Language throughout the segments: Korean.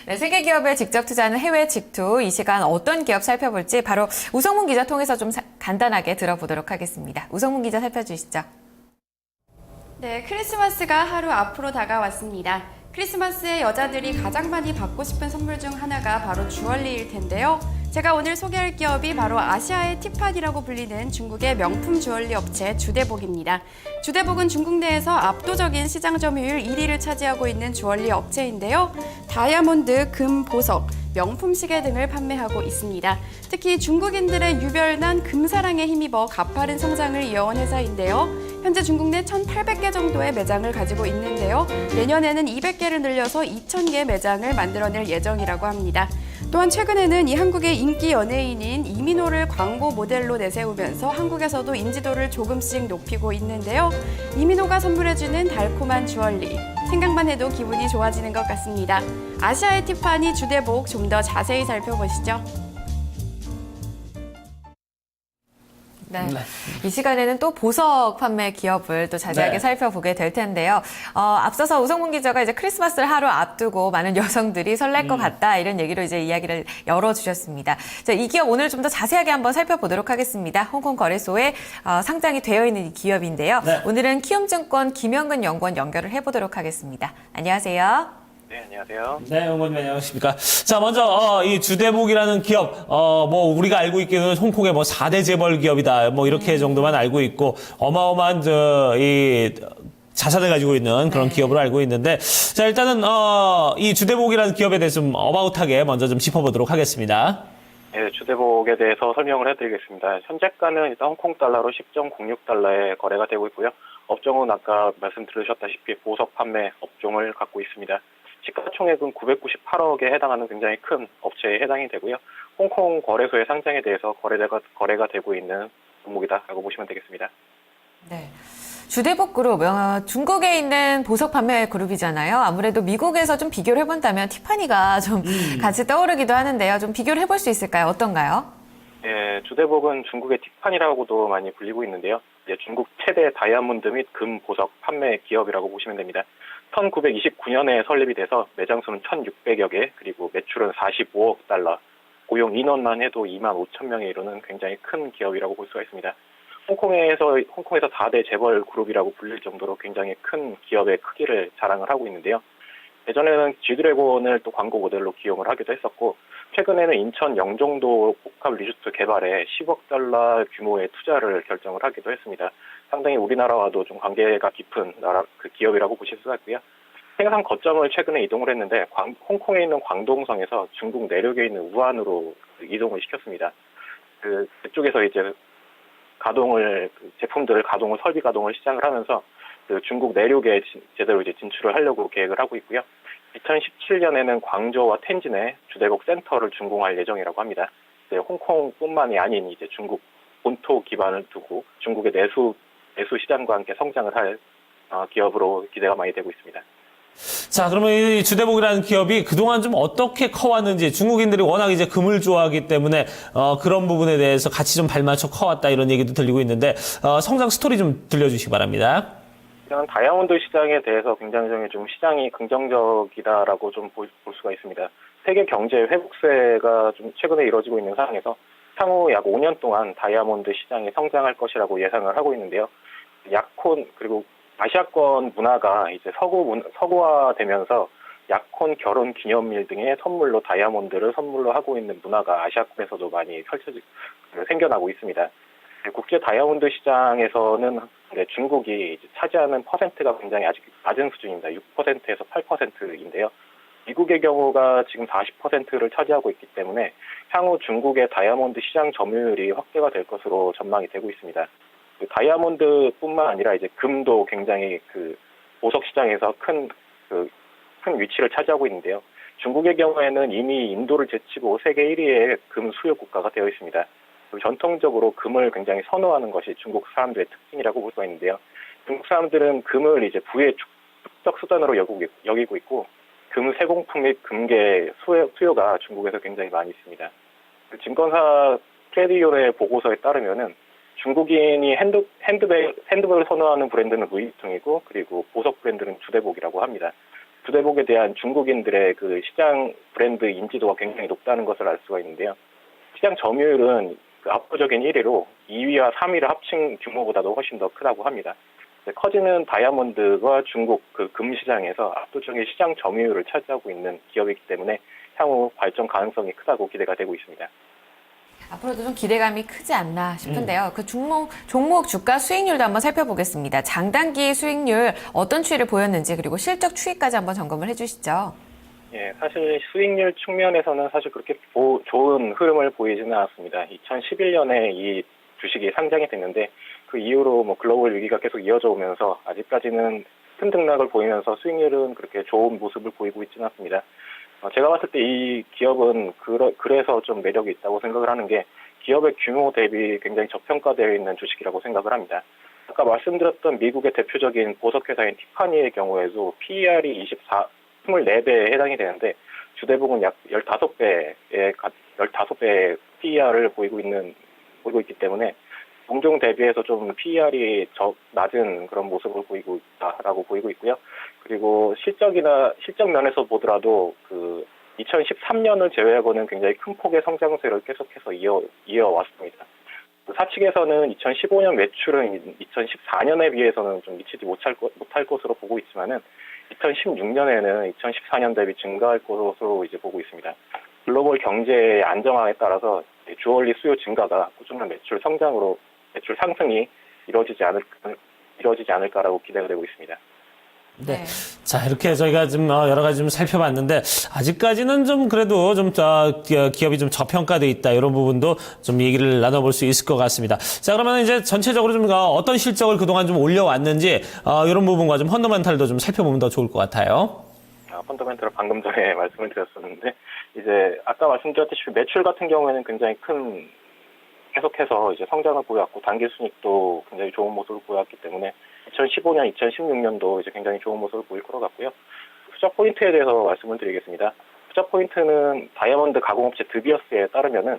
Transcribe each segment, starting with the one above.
네, 세계 기업에 직접 투자하는 해외 직투, 이 시간 어떤 기업 살펴볼지 바로 우성문 기자 통해서 좀 간단하게 들어보도록 하겠습니다. 우성문 기자 살펴주시죠. 네, 크리스마스가 하루 앞으로 다가왔습니다. 크리스마스에 여자들이 가장 많이 받고 싶은 선물 중 하나가 바로 주얼리일 텐데요. 제가 오늘 소개할 기업이 바로 아시아의 티파니라고 불리는 중국의 명품 주얼리 업체 주대복입니다. 주대복은 중국 내에서 압도적인 시장 점유율 1위를 차지하고 있는 주얼리 업체인데요. 다이아몬드, 금, 보석, 명품 시계 등을 판매하고 있습니다. 특히 중국인들의 유별난 금사랑에 힘입어 가파른 성장을 이어온 회사인데요. 현재 중국 내 1,800개 정도의 매장을 가지고 있는데요. 내년에는 200개를 늘려서 2,000개 매장을 만들어낼 예정이라고 합니다. 또한 최근에는 이 한국의 인기 연예인인 이민호를 광고 모델로 내세우면서 한국에서도 인지도를 조금씩 높이고 있는데요. 이민호가 선물해주는 달콤한 주얼리. 생각만 해도 기분이 좋아지는 것 같습니다. 아시아의 티파니 주대복 좀 더 자세히 살펴보시죠. 네. 이 시간에는 또 보석 판매 기업을 또 자세하게 살펴보게 될 텐데요. 앞서서 우성문 기자가 이제 크리스마스를 하루 앞두고 많은 여성들이 설렐 것 같다 이런 얘기로 이제 이야기를 열어주셨습니다. 자, 이 기업 오늘 좀 더 자세하게 한번 살펴보도록 하겠습니다. 홍콩 거래소에 상장이 되어 있는 이 기업인데요. 네. 오늘은 키움증권 김영근 연구원 연결을 해보도록 하겠습니다. 안녕하세요. 네, 안녕하세요. 네, 의원님 안녕하십니까. 자, 먼저 이 주대복이라는 기업, 뭐 우리가 알고 있기는 홍콩의 뭐 4대 재벌 기업이다, 뭐 이렇게 정도만 알고 있고 어마어마한 이 자산을 가지고 있는 그런 기업으로 알고 있는데, 자, 일단은 이 주대복이라는 기업에 대해서 좀 어바웃하게 먼저 좀 짚어보도록 하겠습니다. 네, 주대복에 대해서 설명을 해드리겠습니다. 현재가는 일단 홍콩 달러로 10.06달러에 거래가 되고 있고요. 업종은 아까 말씀드리셨다시피 보석 판매 업종을 갖고 있습니다. 시가총액은 998억에 해당하는 굉장히 큰 업체에 해당이 되고요. 홍콩 거래소의 상장에 대해서 거래가 되고 있는 종목이다라고 보시면 되겠습니다. 네. 주대복 그룹, 중국에 있는 보석 판매 그룹이잖아요. 아무래도 미국에서 좀 비교를 해본다면 티파니가 좀 같이 떠오르기도 하는데요. 좀 비교를 해볼 수 있을까요? 어떤가요? 예, 주대복은 중국의 티파니라고도 많이 불리고 있는데요. 중국 최대 다이아몬드 및 금 보석 판매 기업이라고 보시면 됩니다. 1929년에 설립이 돼서 매장 수는 1,600여 개, 그리고 매출은 45억 달러, 고용 인원만 해도 2만 5천 명에 이르는 굉장히 큰 기업이라고 볼 수가 있습니다. 홍콩에서 4대 재벌 그룹이라고 불릴 정도로 굉장히 큰 기업의 크기를 자랑을 하고 있는데요. 예전에는 G드래곤을 또 광고 모델로 기용을 하기도 했었고, 최근에는 인천 영종도 복합 리조트 개발에 10억 달러 규모의 투자를 결정을 하기도 했습니다. 상당히 우리나라와도 좀 관계가 깊은 기업이라고 보실 수가 있고요. 생산 거점을 최근에 이동을 했는데 홍콩에 있는 광동성에서 중국 내륙에 있는 우한으로 이동을 시켰습니다. 그쪽에서 이제 제품들을 설비 가동을 시작을 하면서 중국 내륙에 제대로 이제 진출을 하려고 계획을 하고 있고요. 2017년에는 광저우와 텐진에 주대복 센터를 준공할 예정이라고 합니다. 홍콩뿐만이 아닌 이제 중국 본토 기반을 두고 중국의 내수 시장과 함께 성장을 할 기업으로 기대가 많이 되고 있습니다. 자, 그러면 이 주대복이라는 기업이 그동안 좀 어떻게 커왔는지, 중국인들이 워낙 이제 금을 좋아하기 때문에 그런 부분에 대해서 같이 좀 발맞춰 커왔다 이런 얘기도 들리고 있는데, 성장 스토리 좀 들려주시기 바랍니다. 다이아몬드 시장에 대해서 굉장히 좀 시장이 긍정적이다라고 좀 볼 수가 있습니다. 세계 경제 회복세가 좀 최근에 이루어지고 있는 상황에서 향후 약 5년 동안 다이아몬드 시장이 성장할 것이라고 예상을 하고 있는데요. 약혼 그리고 아시아권 문화가 이제 서구화되면서 약혼, 결혼 기념일 등의 선물로 다이아몬드를 선물로 하고 있는 문화가 아시아권에서도 많이 생겨나고 있습니다. 국제 다이아몬드 시장에서는 중국이 차지하는 퍼센트가 굉장히 아직 낮은 수준입니다. 6%에서 8%인데요. 미국의 경우가 지금 40%를 차지하고 있기 때문에 향후 중국의 다이아몬드 시장 점유율이 확대가 될 것으로 전망이 되고 있습니다. 다이아몬드뿐만 아니라 이제 금도 굉장히 보석 시장에서 큰 위치를 차지하고 있는데요. 중국의 경우에는 이미 인도를 제치고 세계 1위의 금 수요 국가가 되어 있습니다. 전통적으로 금을 굉장히 선호하는 것이 중국 사람들의 특징이라고 볼 수가 있는데요. 중국 사람들은 금을 이제 부의 축적 수단으로 여기고 있고, 금 세공품 및 금괴 수요가 중국에서 굉장히 많이 있습니다. 증권사 트레디온의 보고서에 따르면은 중국인이 핸드백을 선호하는 브랜드는 루이비통이고, 그리고 보석 브랜드는 주대복이라고 합니다. 주대복에 대한 중국인들의 그 시장 브랜드 인지도가 굉장히 높다는 것을 알 수가 있는데요. 시장 점유율은 그 압도적인 1위로 2위와 3위를 합친 규모보다도 훨씬 더 크다고 합니다. 커지는 다이아몬드가 중국 그 금 시장에서 압도적인 시장 점유율을 차지하고 있는 기업이기 때문에 향후 발전 가능성이 크다고 기대가 되고 있습니다. 앞으로도 좀 기대감이 크지 않나 싶은데요. 그 종목 주가 수익률도 한번 살펴보겠습니다. 장단기 수익률 어떤 추이를 보였는지 그리고 실적 추이까지 한번 점검을 해주시죠. 예, 사실 수익률 측면에서는 사실 그렇게 좋은 흐름을 보이지는 않았습니다. 2011년에 이 주식이 상장이 됐는데 그 이후로 뭐 글로벌 위기가 계속 이어져 오면서 아직까지는 큰 등락을 보이면서 수익률은 그렇게 좋은 모습을 보이고 있지는 않습니다. 제가 봤을 때 이 기업은 그래서 좀 매력이 있다고 생각을 하는 게 기업의 규모 대비 굉장히 저평가되어 있는 주식이라고 생각을 합니다. 아까 말씀드렸던 미국의 대표적인 보석회사인 티파니의 경우에도 PER이 24배에 해당이 되는데 주대복은 약 15배의 PER을 보이고 있기 때문에 공종 대비해서 좀 PER이 낮은 그런 모습을 보이고 있다라고 보이고 있고요. 그리고 실적 면에서 보더라도 그 2013년을 제외하고는 굉장히 큰 폭의 성장세를 계속해서 이어왔습니다. 사측에서는 2015년 매출은 2014년에 비해서는 좀 미치지 못할 것으로 보고 있지만은 2016년에는 2014년 대비 증가할 것으로 이제 보고 있습니다. 글로벌 경제의 안정화에 따라서 주얼리 수요 증가가 꾸준한 매출 상승이 이루어지지 않을까라고 기대가 되고 있습니다. 네. 자, 이렇게 저희가 좀 여러 가지 좀 살펴봤는데 아직까지는 좀 그래도 좀 기업이 좀 저평가돼 있다 이런 부분도 좀 얘기를 나눠볼 수 있을 것 같습니다. 자, 그러면 이제 전체적으로 좀 어떤 실적을 그동안 좀 올려왔는지 이런 부분과 좀 펀더멘탈도 좀 살펴보면 더 좋을 것 같아요. 펀더멘탈을 방금 전에 말씀을 드렸었는데 이제 아까 말씀드렸듯이 매출 같은 경우에는 굉장히 계속해서 이제 성장을 보여왔고 단기 순이익도 굉장히 좋은 모습을 보여왔기 때문에 2015년, 2016년도 이제 굉장히 좋은 모습을 보일 것 같고요. 투자 포인트에 대해서 말씀을 드리겠습니다. 투자 포인트는 다이아몬드 가공업체 드비어스에 따르면은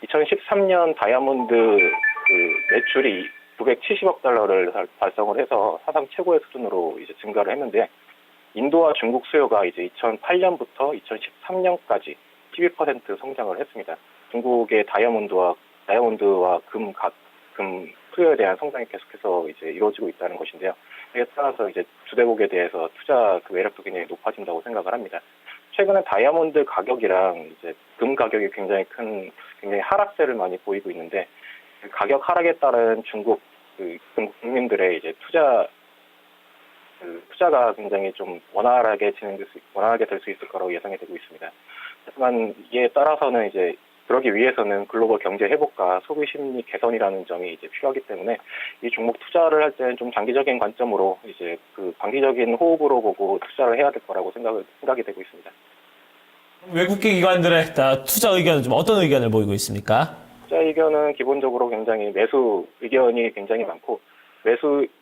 2013년 다이아몬드 그 매출이 970억 달러를 달성을 해서 사상 최고의 수준으로 이제 증가를 했는데 인도와 중국 수요가 이제 2008년부터 2013년까지 12% 성장을 했습니다. 중국의 다이아몬드와 금 수요에 대한 성장이 계속해서 이제 이루어지고 있다는 것인데요. 이에 따라서 이제 주대복에 대해서 투자 그 매력도 굉장히 높아진다고 생각을 합니다. 최근에 다이아몬드 가격이랑 이제 금 가격이 굉장히 하락세를 많이 보이고 있는데 그 가격 하락에 따른 중국 국민들의 이제 투자가 굉장히 좀 원활하게 될 수 있을 거라고 예상이 되고 있습니다. 하지만 이에 따라서는 이제 그러기 위해서는 글로벌 경제 회복과 소비 심리 개선이라는 점이 이제 필요하기 때문에 이 종목 투자를 할 때는 좀 장기적인 관점으로 이제 그 단기적인 호흡으로 보고 투자를 해야 될 거라고 생각이 되고 있습니다. 외국계 기관들의 투자 의견은 좀 어떤 의견을 보이고 있습니까? 투자 의견은 기본적으로 굉장히 매수 의견이 굉장히 많고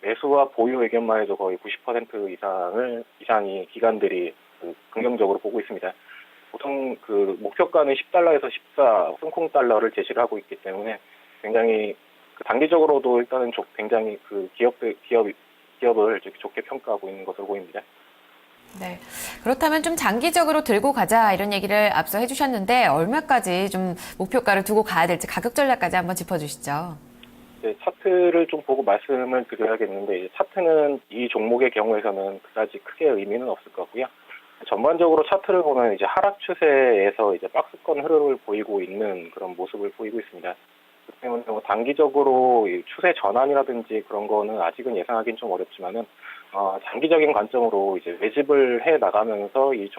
매수와 보유 의견만 해도 거의 90% 이상이 기관들이 긍정적으로 보고 있습니다. 보통 그 목표가는 10달러에서 14 홍콩 달러를 제시를 하고 있기 때문에 굉장히 단기적으로도 일단은 굉장히 그 기업을 좋게 평가하고 있는 것으로 보입니다. 네. 그렇다면 좀 장기적으로 들고 가자 이런 얘기를 앞서 해주셨는데 얼마까지 좀 목표가를 두고 가야 될지 가격 전략까지 한번 짚어주시죠. 네, 차트를 좀 보고 말씀을 드려야겠는데 이제 차트는 이 종목의 경우에서는 그다지 크게 의미는 없을 것 같고요. 전반적으로 차트를 보면 이제 하락 추세에서 이제 박스권 흐름을 보이고 있는 그런 모습을 보이고 있습니다. 그렇기 때문에 뭐 단기적으로 추세 전환이라든지 그런 거는 아직은 예상하기는 좀 어렵지만은 장기적인 관점으로 이제 매집을 해 나가면서 이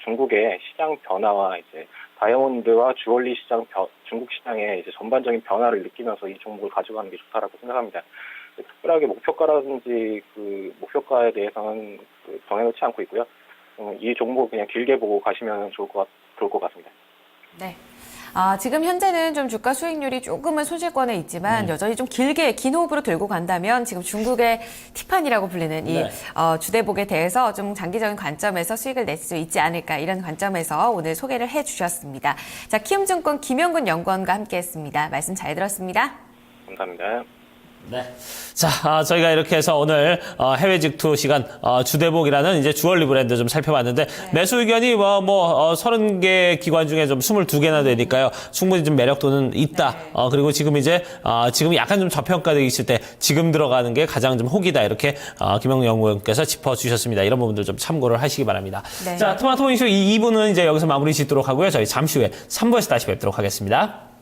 중국의 시장 변화와 이제 다이아몬드와 주얼리 시장 중국 시장의 이제 전반적인 변화를 느끼면서 이 종목을 가져가는 게 좋다라고 생각합니다. 특별하게 목표가라든지 그 목표가에 대해서는 정해놓지 않고 있고요. 이 종목 그냥 길게 보고 가시면 좋을 것 같습니다. 네. 지금 현재는 좀 주가 수익률이 조금은 손실권에 있지만 여전히 좀 길게 긴 호흡으로 들고 간다면 지금 중국의 티파니라고 불리는 이 주대복에 대해서 좀 장기적인 관점에서 수익을 낼 수 있지 않을까 이런 관점에서 오늘 소개를 해주셨습니다. 자, 키움증권 김영근 연구원과 함께했습니다. 말씀 잘 들었습니다. 감사합니다. 네. 자, 저희가 이렇게 해서 오늘 해외 직투 시간 주대복이라는 이제 주얼리 브랜드 좀 살펴봤는데 매수 의견이 30개 기관 중에 좀 22개나 되니까요. 충분히 좀 매력도는 있다. 그리고 지금 이제 지금 약간 좀 저평가되어 있을 때 지금 들어가는 게 가장 좀 혹이다. 이렇게 김영우 연구원께서 짚어주셨습니다. 이런 부분들 좀 참고를 하시기 바랍니다. 네. 자, 토마토 인쇼 이 2부는 이제 여기서 마무리 짓도록 하고요. 저희 잠시 후에 3부에서 다시 뵙도록 하겠습니다.